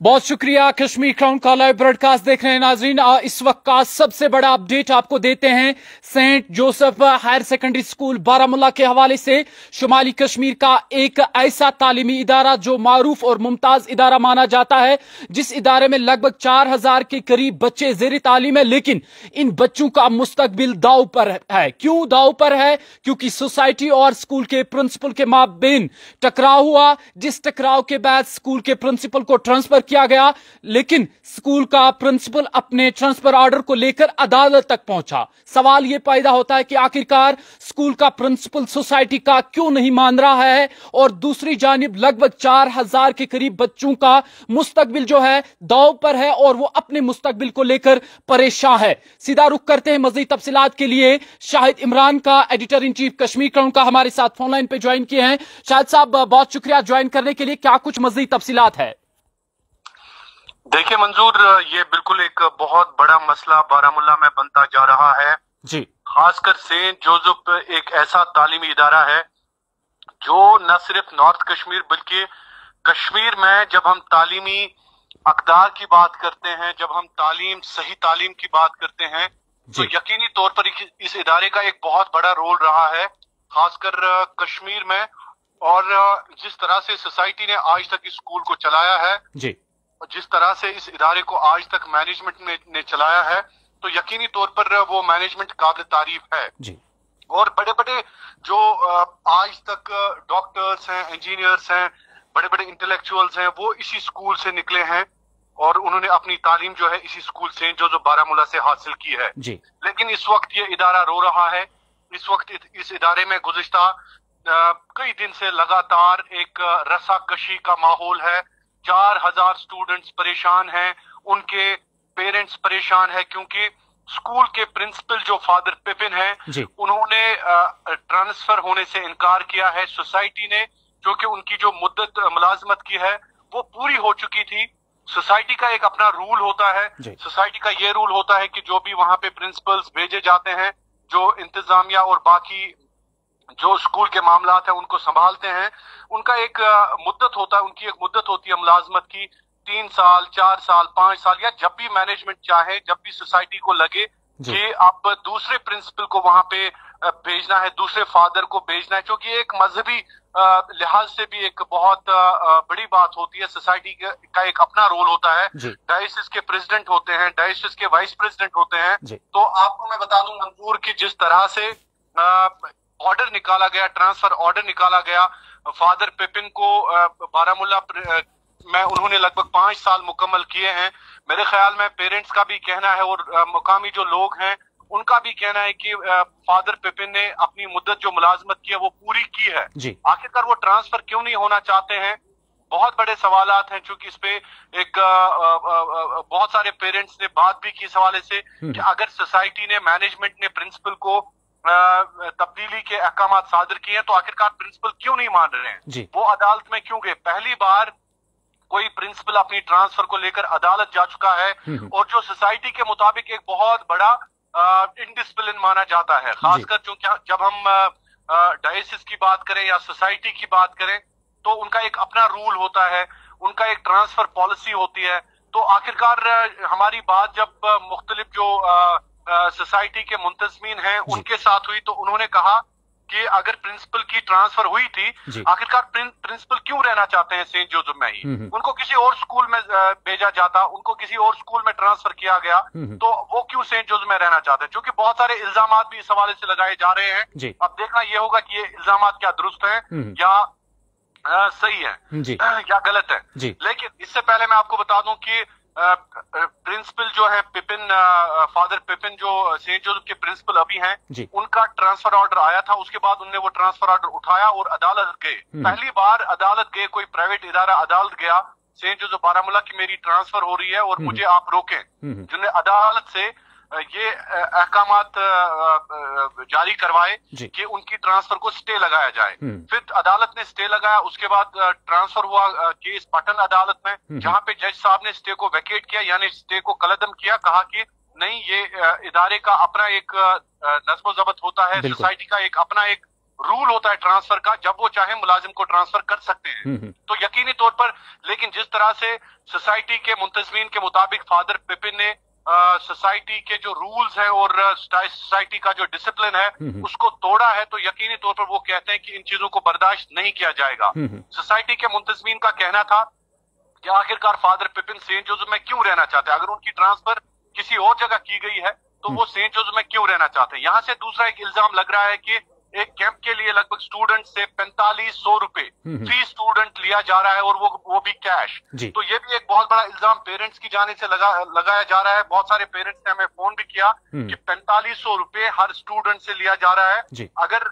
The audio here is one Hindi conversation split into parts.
बहुत शुक्रिया। कश्मीर क्राउन का लाइव ब्रॉडकास्ट देख रहे हैं नाजरीन। इस वक्त का सबसे बड़ा अपडेट आपको देते हैं Saint Joseph higher secondary school Baramulla के हवाले से। शुमाली कश्मीर का एक ऐसा तालीमी इदारा जो मारूफ और मुमताज इदारा माना जाता है, जिस इदारे में लगभग 4000 के करीब बच्चे जेर तालीम है, लेकिन इन बच्चों का मुस्तकबिल दाव पर है। क्यों दाव पर है? क्योंकि सोसाइटी और स्कूल के प्रिंसिपल के माबेन टकराव हुआ, जिस टकराव के बाद स्कूल के प्रिंसिपल को ट्रांसफर किया गया, लेकिन स्कूल का प्रिंसिपल अपने ट्रांसफर ऑर्डर को लेकर अदालत तक पहुंचा। सवाल यह पैदा होता है कि आखिरकार स्कूल का प्रिंसिपल सोसाइटी का क्यों नहीं मान रहा है, और दूसरी जानिब लगभग 4000 के करीब बच्चों का मुस्तकबिल जो है दाव पर है और वो अपने मुस्तकबिल को लेकर परेशान है। सीधा रुख करते हैं मजीद तफसीलात के लिए। शाहिद इमरान का editor in chief Kashmir crown का हमारे साथ फोन लाइन पे ज्वाइन किए हैं। शाहिद साहब, बहुत शुक्रिया ज्वाइन करने के लिए। क्या कुछ मजीद तफसीलात है? देखिए मंजूर, ये बिल्कुल एक बहुत बड़ा मसला बारामुल्ला में बनता जा रहा है जी। खासकर सेंट जोसेफ एक ऐसा तालीमी इदारा है जो न सिर्फ नॉर्थ कश्मीर बल्कि कश्मीर में जब हम तालीमी अक़दार की बात करते हैं, जब हम सही तालीम की बात करते हैं, तो यकीनी तौर पर इस इदारे का एक बहुत बड़ा रोल रहा है खासकर कश्मीर में। और जिस तरह से सोसाइटी ने आज तक इस स्कूल को चलाया है जी, जिस तरह से इस इदारे को आज तक मैनेजमेंट ने चलाया है, तो यकीनी तौर पर वो मैनेजमेंट काबिल तारीफ है जी। और बड़े बड़े जो आज तक डॉक्टर्स हैं, इंजीनियर्स हैं, बड़े बड़े इंटेलेक्चुअल्स हैं, वो इसी स्कूल से निकले हैं और उन्होंने अपनी तालीम जो है इसी स्कूल से जो बारामुल्ला से हासिल की है जी। लेकिन इस वक्त ये इदारा रो रहा है। इस वक्त इस इदारे में गुज़िश्ता कई दिन से लगातार एक रसाकशी का माहौल है। 4000 स्टूडेंट्स परेशान हैं, उनके पेरेंट्स परेशान हैं, क्योंकि स्कूल के प्रिंसिपल जो फादर पिपिन है उन्होंने ट्रांसफर होने से इनकार किया है। सोसाइटी ने, क्योंकि उनकी जो मुद्दत मुलाजमत की है वो पूरी हो चुकी थी। सोसाइटी का एक अपना रूल होता है, सोसाइटी का ये रूल होता है कि जो भी वहां पे प्रिंसिपल्स भेजे जाते हैं, जो इंतजामिया और बाकी जो स्कूल के मामलात हैं उनको संभालते हैं, उनका एक मुद्दत होता है, उनकी एक मुद्दत होती है मुलाजमत की, 3 साल, 4 साल, 5 साल, या जब भी मैनेजमेंट चाहे, जब भी सोसाइटी को लगे कि आप दूसरे प्रिंसिपल को वहां पे भेजना है, दूसरे फादर को भेजना है, क्योंकि एक मजहबी लिहाज से भी एक बहुत बड़ी बात होती है। सोसाइटी का एक अपना रोल होता है। डायसिस के प्रेसिडेंट होते हैं, डायसिस के वाइस प्रेसिडेंट होते हैं। तो आपको मैं बता दूं मंजूर की जिस तरह से ऑर्डर निकाला गया, ट्रांसफर ऑर्डर निकाला गया फादर पिपिन को बारामुल्ला में, उन्होंने लगभग 5 साल मुकम्मल किए हैं। मेरे ख्याल में पेरेंट्स का भी कहना है और मुकामी जो लोग हैं उनका भी कहना है कि फादर पिपिन ने अपनी मुद्दत जो मुलाजमत की है वो पूरी की है। आखिरकार वो ट्रांसफर क्यों नहीं होना चाहते हैं? बहुत बड़े सवालात हैं, चूंकि इस पे एक बहुत सारे पेरेंट्स ने बात भी की इस हवाले से कि अगर सोसाइटी ने, मैनेजमेंट ने प्रिंसिपल को तब्दीली के अहकाम सादर किए हैं, तो आखिरकार प्रिंसिपल क्यों नहीं मान रहे हैं? वो अदालत में क्यों गए? पहली बार कोई प्रिंसिपल अपनी ट्रांसफर को लेकर अदालत जा चुका है, और जो सोसाइटी के मुताबिक एक बहुत बड़ा इनडिसिप्लिन माना जाता है, खासकर चूंकि जब हम डायसिस की बात करें या सोसाइटी की बात करें, तो उनका एक अपना रूल होता है, उनका एक ट्रांसफर पॉलिसी होती है। तो आखिरकार हमारी बात जब मुख्तलिफ जो सोसाइटी के मुंतजमीन हैं उनके साथ हुई, तो उन्होंने कहा कि अगर प्रिंसिपल की ट्रांसफर हुई थी, आखिरकार प्रिंसिपल क्यों रहना चाहते हैं सेंट जोसेफ में ही? उनको किसी और स्कूल में भेजा जाता, उनको किसी और स्कूल में ट्रांसफर किया गया, तो वो क्यों सेंट जोसेफ में रहना चाहते हैं? क्योंकि बहुत सारे इल्जामात भी इस हवाले से लगाए जा रहे हैं। अब देखना ये होगा कि ये इल्जामात क्या दुरुस्त है या सही है या गलत है। लेकिन इससे पहले मैं आपको बता दूं कि प्रिंसिपल जो है पिपिन, फादर पिपिन जो सेंट जोसेफ के प्रिंसिपल अभी हैं, उनका ट्रांसफर ऑर्डर आया था। उसके बाद उन्होंने वो ट्रांसफर ऑर्डर उठाया और अदालत गए। पहली बार अदालत गए, कोई प्राइवेट इदारा अदालत गया सेंट जोसेफ बारामुल्ला की मेरी ट्रांसफर हो रही है और मुझे आप रोकें, जिन्हें अदालत से ये अहकामात जारी करवाए कि उनकी ट्रांसफर को स्टे लगाया जाए। फिर अदालत ने स्टे लगाया, उसके बाद ट्रांसफर हुआ केस पटन अदालत में, जहां पे जज साहब ने स्टे को वैकेट किया, यानी स्टे को कलअदम किया, कहा कि नहीं, ये इदारे का अपना एक नज़्म ज़ब्त होता है, सोसाइटी का एक अपना एक रूल होता है ट्रांसफर का, जब वो चाहे मुलाजिम को ट्रांसफर कर सकते हैं। तो यकीनी तौर पर, लेकिन जिस तरह से सोसाइटी के मुंतजमीन के मुताबिक फादर पिपिन ने सोसाइटी के जो रूल्स है और सोसाइटी का जो डिसिप्लिन है उसको तोड़ा है, तो यकीनी तौर पर वो कहते हैं कि इन चीजों को बर्दाश्त नहीं किया जाएगा। सोसाइटी के मुंतजमीन का कहना था कि आखिरकार फादर पिपिन सेंट जोसेफ में क्यों रहना चाहते हैं, अगर उनकी ट्रांसफर किसी और जगह की गई है तो वो सेंट जोसेफ में क्यों रहना चाहते हैं। यहाँ से दूसरा एक इल्जाम लग रहा है कि एक कैंप के लिए लगभग स्टूडेंट से 4500 रुपए फी स्टूडेंट लिया जा रहा है, और वो भी कैश। तो ये भी एक बहुत बड़ा इल्जाम पेरेंट्स की जाने से लगाया जा रहा है। बहुत सारे पेरेंट्स ने हमें फोन भी किया कि 4500 रुपए हर स्टूडेंट से लिया जा रहा है। अगर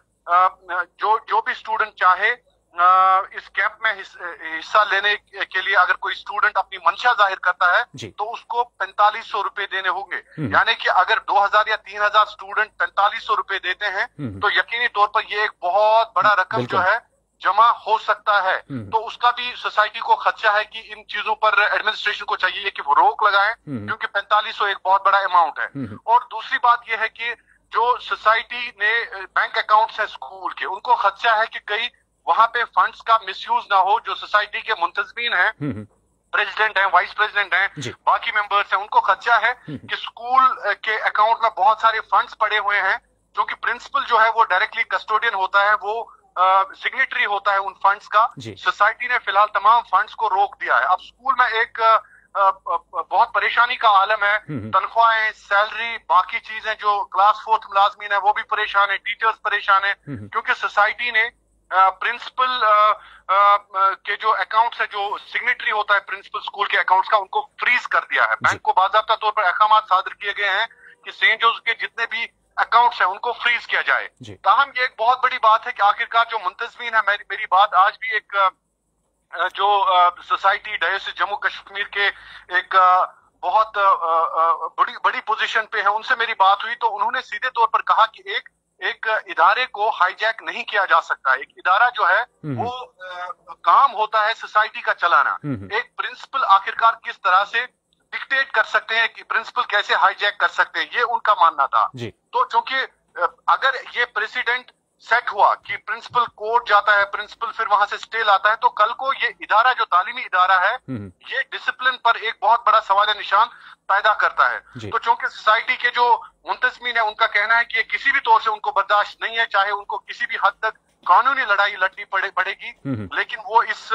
जो भी स्टूडेंट चाहे इस कैंप में हिस्सा लेने के लिए अगर कोई स्टूडेंट अपनी मंशा जाहिर करता है तो उसको 4500 रुपए देने होंगे। यानी कि अगर 2000 या 3000 स्टूडेंट 4500 रुपए देते हैं तो यकीनी तौर पर ये एक बहुत बड़ा रकम जो है जमा हो सकता है। तो उसका भी सोसाइटी को खदशा है कि इन चीजों पर एडमिनिस्ट्रेशन को चाहिए कि वो रोक लगाएं, क्योंकि 4500 एक बहुत बड़ा अमाउंट है। और दूसरी बात यह है कि जो सोसाइटी ने बैंक अकाउंट्स है स्कूल के, उनको खदशा है कि कई वहां पे फंड्स का मिसयूज ना हो। जो सोसाइटी के मुंतजमीन हैं, प्रेसिडेंट हैं, वाइस प्रेसिडेंट हैं, बाकी मेंबर्स हैं, उनको खदशा है कि स्कूल के अकाउंट में बहुत सारे फंड्स पड़े हुए हैं, जो कि प्रिंसिपल जो है वो डायरेक्टली कस्टोडियन होता है, वो सिग्नेटरी होता है उन फंड्स का। सोसाइटी ने फिलहाल तमाम फंड्स को रोक दिया है। अब स्कूल में एक बहुत परेशानी का आलम है। तनख्वाहें, सैलरी, बाकी चीजें, जो क्लास 4th मुलाजमीन है वो भी परेशान है, टीचर्स परेशान है, क्योंकि सोसाइटी ने प्रिंसिपल के जो अकाउंट्स है, जो सिग्नेटरी होता है प्रिंसिपल स्कूल के अकाउंट्स का, उनको फ्रीज कर दिया है। बैंक को बाकायदा तौर पर अहकाम सादर किए गए हैं कि सेंट जोसेफ के जितने भी अकाउंट्स हैं उनको फ्रीज किया जाए। ताहम ये एक बहुत बड़ी बात है कि आखिरकार जो मुंतजमीन है, मेरी बात आज भी एक जो सोसाइटी डायोसिस जम्मू कश्मीर के एक बहुत बड़ी पोजीशन पे है, उनसे मेरी बात हुई तो उन्होंने सीधे तौर पर कहा कि एक इदारे को हाईजैक नहीं किया जा सकता। एक इदारा जो है वो काम होता है सोसाइटी का चलाना। एक प्रिंसिपल आखिरकार किस तरह से डिक्टेट कर सकते हैं, कि प्रिंसिपल कैसे हाईजैक कर सकते हैं, ये उनका मानना था। तो चूंकि अगर ये प्रेसिडेंट सेट हुआ कि प्रिंसिपल कोर्ट जाता है, प्रिंसिपल फिर वहां से स्टे लाता है, तो कल को ये इदारा जो तालीमी इदारा है ये डिसिप्लिन पर एक बहुत बड़ा सवाल निशान पैदा करता है। तो चूंकि सोसाइटी के जो मुंतजमीन है उनका कहना है कि ये किसी भी तौर से उनको बर्दाश्त नहीं है, चाहे उनको किसी भी हद तक कानूनी लड़ाई लड़नी पड़ेगी, लेकिन वो इस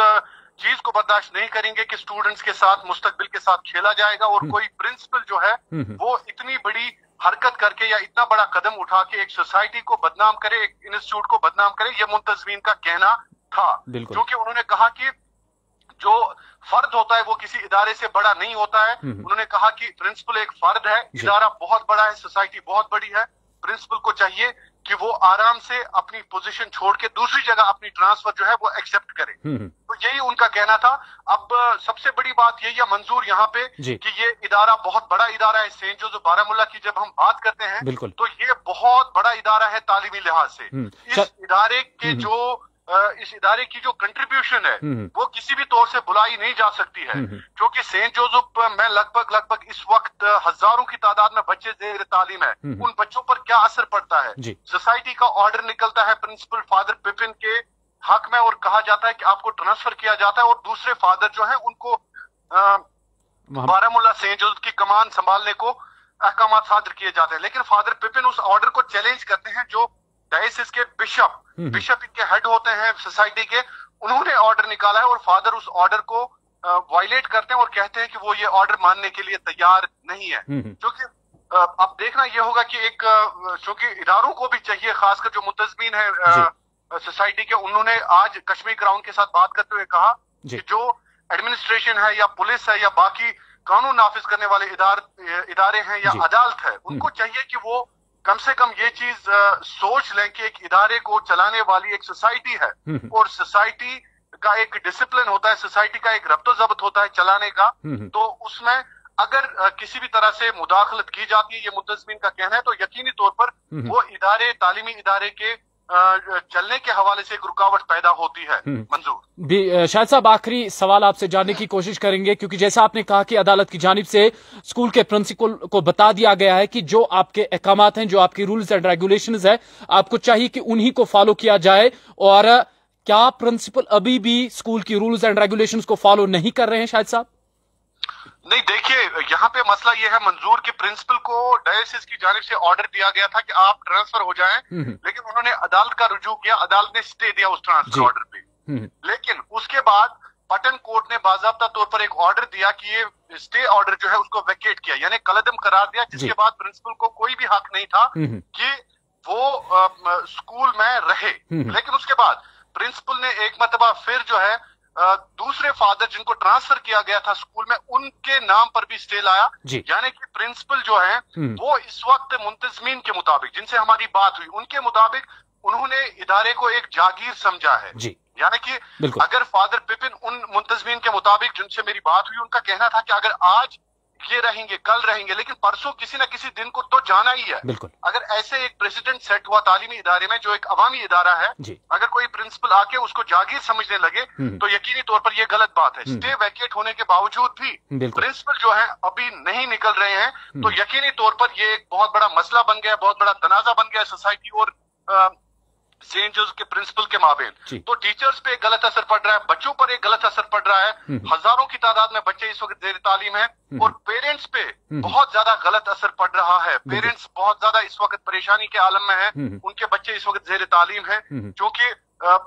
चीज को बर्दाश्त नहीं करेंगे कि स्टूडेंट्स के साथ, मुस्तकबिल के साथ खेला जाएगा। और कोई प्रिंसिपल जो है वो इतनी बड़ी हरकत करके या इतना बड़ा कदम उठा के एक सोसाइटी को बदनाम करे, एक इंस्टीट्यूट को बदनाम करे, ये मुंतजमीन का कहना था। क्योंकि उन्होंने कहा कि जो फर्द होता है वो किसी इदारे से बड़ा नहीं होता है। उन्होंने कहा कि प्रिंसिपल एक फर्द है, इदारा बहुत बड़ा है, सोसाइटी बहुत बड़ी है। प्रिंसिपल को चाहिए कि वो आराम से अपनी पोजीशन छोड़ के दूसरी जगह अपनी ट्रांसफर जो है वो एक्सेप्ट करे। तो यही उनका कहना था। अब सबसे बड़ी बात यही है मंजूर यहाँ पे कि ये इदारा बहुत बड़ा इदारा है। सेंट जोसेफ बारामूला की जब हम बात करते हैं तो ये बहुत बड़ा इदारा है तालीमी लिहाज से। इस इदारे के इस इदारे की जो कंट्रीब्यूशन है वो किसी भी तौर से बुलाई नहीं जा सकती है, क्योंकि सेंट जोसेफ में लगभग इस वक्त हजारों की तादाद में बच्चे ज़ेर तालीम है। उन बच्चों पर क्या असर पड़ता है? सोसाइटी का ऑर्डर निकलता है प्रिंसिपल फादर पिपिन के हक में और कहा जाता है कि आपको ट्रांसफर किया जाता है, और दूसरे फादर जो है उनको बारामूला सेंट जोसेफ की कमान संभालने को अहकाम सादर किए जाते हैं। लेकिन फादर पिपिन उस ऑर्डर को चैलेंज करते हैं। जो डायोसिस के बिशप इनके हेड होते हैं सोसाइटी के, उन्होंने ऑर्डर निकाला है और फादर उस ऑर्डर को वायलेट करते हैं और कहते हैं कि वो ये ऑर्डर मानने के लिए तैयार नहीं है। क्योंकि अब देखना ये होगा कि एक चूंकि इदारों को भी चाहिए, खासकर जो मुंतजमीन है सोसाइटी के, उन्होंने आज कश्मीर ग्राउंड के साथ बात करते हुए कहा कि जो एडमिनिस्ट्रेशन है या पुलिस है या बाकी कानून नाफिज करने वाले इदारे हैं या अदालत है, उनको चाहिए कि वो कम से कम ये चीज सोच लें कि एक इदारे को चलाने वाली एक सोसाइटी है और सोसाइटी का एक डिसिप्लिन होता है, सोसाइटी का एक रब्तो जब्त होता है चलाने का। तो उसमें अगर किसी भी तरह से मुदाखलत की जाती है, ये मुंतजमीन का कहना है, तो यकीनी तौर पर वो इदारे, तालीमी इदारे के चलने के हवाले से एक रुकावट पैदा होती है। मंजूर शायद साहब, आखिरी सवाल आपसे जानने की कोशिश करेंगे, क्योंकि जैसा आपने कहा कि अदालत की जानिब से स्कूल के प्रिंसिपल को बता दिया गया है कि जो आपके अहकामात हैं, जो आपकी रूल्स एंड रेगुलेशंस है, आपको चाहिए कि उन्हीं को फॉलो किया जाए। और क्या प्रिंसिपल अभी भी स्कूल की रूल्स एंड रेगुलेशंस को फॉलो नहीं कर रहे हैं शायद साहब? नहीं, देखिए यहाँ पे मसला ये है मंजूर कि प्रिंसिपल को डायसिस की जानिब से ऑर्डर दिया गया था कि आप ट्रांसफर हो जाएं, लेकिन उन्होंने अदालत का रुजू किया, अदालत ने स्टे दिया उस ट्रांसफर ऑर्डर पे। लेकिन उसके बाद पटन कोर्ट ने बाज़ाब्ता तौर पर एक ऑर्डर दिया कि ये स्टे ऑर्डर जो है उसको वैकेट किया, यानी कलअदम करार दिया, जिसके बाद प्रिंसिपल को कोई भी हक नहीं था कि वो स्कूल में रहे। लेकिन उसके बाद प्रिंसिपल ने एक मरतबा फिर जो है दूसरे फादर जिनको ट्रांसफर किया गया था स्कूल में, उनके नाम पर भी स्टे लाया। यानी कि प्रिंसिपल जो है वो इस वक्त मुंतजमीन के मुताबिक, जिनसे हमारी बात हुई, उनके मुताबिक उन्होंने इदारे को एक जागीर समझा है। यानी कि अगर फादर पिपिन उन मुंतजमीन के मुताबिक जिनसे मेरी बात हुई, उनका कहना था कि अगर आज ये रहेंगे, कल रहेंगे, लेकिन परसों किसी न किसी दिन को तो जाना ही है। अगर ऐसे एक प्रेसिडेंट सेट हुआ तालीमी इदारे में जो एक अवामी इदारा है, अगर कोई प्रिंसिपल आके उसको जागीर समझने लगे तो यकीनी तौर पर यह गलत बात है। स्टे वैकेट होने के बावजूद भी प्रिंसिपल जो है अभी नहीं निकल रहे हैं, तो यकीनी तौर पर यह एक बहुत बड़ा मसला बन गया, बहुत बड़ा तनाजा बन गया सोसाइटी और सेंट जोसेफ के प्रिंसिपल के माबेन। तो टीचर्स पे एक गलत असर पड़ रहा है, बच्चों पर एक गलत असर पड़ रहा है। हजारों की तादाद में बच्चे इस वक्त जेर तालीम है और पेरेंट्स पे बहुत ज्यादा गलत असर पड़ रहा है। पेरेंट्स बहुत ज्यादा इस वक्त परेशानी के आलम में है, उनके बच्चे इस वक्त जेर तालीम है, क्योंकि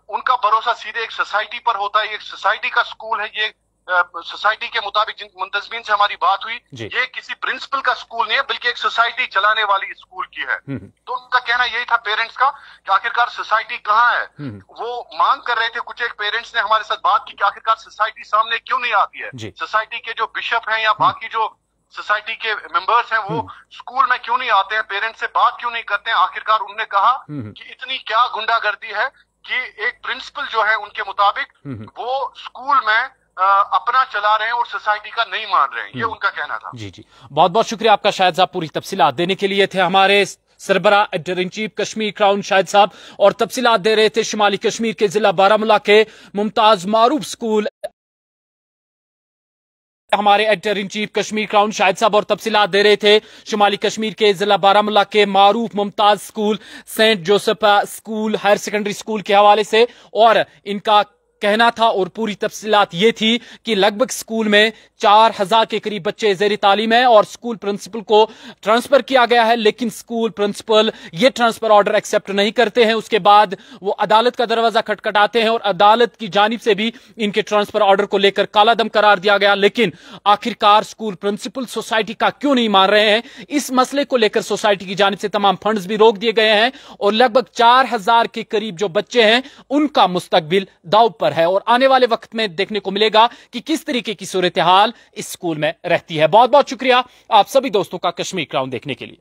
उनका भरोसा सीधे एक सोसाइटी पर होता है। एक सोसाइटी का स्कूल है, ये सोसाइटी के मुताबिक जिन मुंतजमीन से हमारी बात हुई, ये किसी प्रिंसिपल का स्कूल नहीं है, बल्कि एक सोसाइटी चलाने वाली स्कूल की है। तो उनका कहना यही था पेरेंट्स का कि आखिरकार सोसाइटी कहाँ है। वो मांग कर रहे थे, कुछ एक पेरेंट्स ने हमारे साथ बात की कि आखिरकार सोसाइटी सामने क्यों नहीं आती है, सोसाइटी के जो बिशप हैं या बाकी जो सोसाइटी के मेंबर्स हैं वो स्कूल में क्यों नहीं आते हैं, पेरेंट्स से बात क्यों नहीं करते हैं। आखिरकार उन्होंने कहा कि इतनी क्या गुंडागर्दी है कि एक प्रिंसिपल जो है उनके मुताबिक वो स्कूल में अपना चला रहे हैं और सोसाइटी का नहीं मान रहे हैं, ये उनका कहना था। जी, बहुत बहुत शुक्रिया आपका शाहिद साहब, पूरी तफसीलात देने के लिए। थे हमारे सरबरा editor in chief Kashmir crown Shahid साहब, और तफसीलात दे रहे थे शुमाली कश्मीर के जिला बारामूला के मुमताज मारूफ स्कूल हमारे editor in chief Kashmir crown Shahid साहब, और तफसीलात दे रहे थे शुमाली कश्मीर के जिला बारामूला के मारूफ Mumtaz school Saint Joseph school higher secondary school के हवाले से। और इनका कहना था और पूरी तफसीलात ये थी कि लगभग स्कूल में 4000 के करीब बच्चे ज़ेर तालीम है और स्कूल प्रिंसिपल को ट्रांसफर किया गया है, लेकिन स्कूल प्रिंसिपल ये ट्रांसफर ऑर्डर एक्सेप्ट नहीं करते हैं। उसके बाद वो अदालत का दरवाजा खटखटाते हैं और अदालत की जानिब से भी इनके ट्रांसफर ऑर्डर को लेकर कालादम करार दिया गया। लेकिन आखिरकार स्कूल प्रिंसिपल सोसाइटी का क्यों नहीं मान रहे हैं, इस मसले को लेकर सोसाइटी की जानिब से तमाम फंड्स भी रोक दिए गए हैं और लगभग 4000 के करीब जो बच्चे हैं उनका मुस्तकबिल दांव पर है। और आने वाले वक्त में देखने को मिलेगा कि किस तरीके की सूरत हाल इस स्कूल में रहती है। बहुत बहुत शुक्रिया आप सभी दोस्तों का कश्मीर क्राउन देखने के लिए।